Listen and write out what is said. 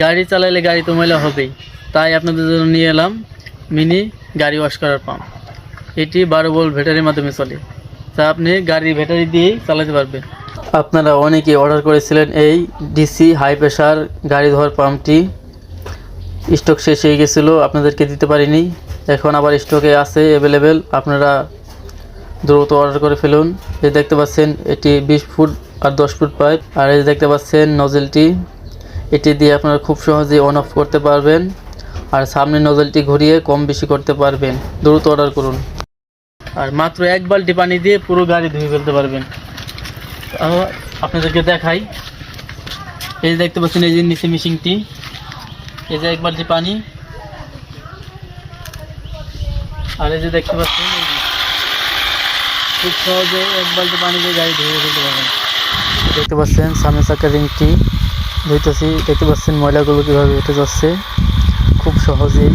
গাড়ি চালাইলে গাড়ি তো ময়লা হবেই, তাই আপনাদের জন্য নিয়ে এলাম মিনি গাড়ি ওয়াশ করার পাম্প। এটি 12 ভোল্ট ব্যাটারির মাধ্যমে চলে, যা আপনি গাড়ির ব্যাটারি দিয়েই চালাতে পারবেন। আপনারা অনেকেই অর্ডার করেছিলেন এই ডিসি হাই প্রেশার গাড়ি ধোয়ার পাম্পটি। স্টক শেষ হয়ে গেছিলো, আপনাদেরকে দিতে পারিনি। এখন আবার স্টকে আছে অ্যাভেলেবেল, আপনারা দ্রুত অর্ডার করে ফেলুন। এই দেখতে পাচ্ছেন এটি 20 ফুট আর 10 ফুট পাইপ। আর এই দেখতে পাচ্ছেন নজেলটি, এটি দিয়ে আপনারা খুব সহজেই অন অফ করতে পারবেন। আর সামনে নজেলটি ঘুরিয়ে কম বেশি করতে পারবেন। দ্রুত অর্ডার করুন। আর মাত্র 1 বালতি পানি দিয়ে পুরো গাড়ি ধুয়ে ফেলতে পারবেন। আপনাদেরকে দেখাই, এই যে দেখতে পাচ্ছেন এই যে নিচে মেশিনটি, এই যে 1 বালতি পানি, আর এই যে দেখতে পাচ্ছেন খুব সহজে 1 বালতি পানি দিয়ে গাড়ি ধুয়ে ফেলতে পারবেন। দেখতে পাচ্ছেন সামনে চাকার রিংটি ধুইতেছি, দেখতে পাচ্ছেন ময়লাগুলো কীভাবে উঠে যাচ্ছে খুব সহজেই।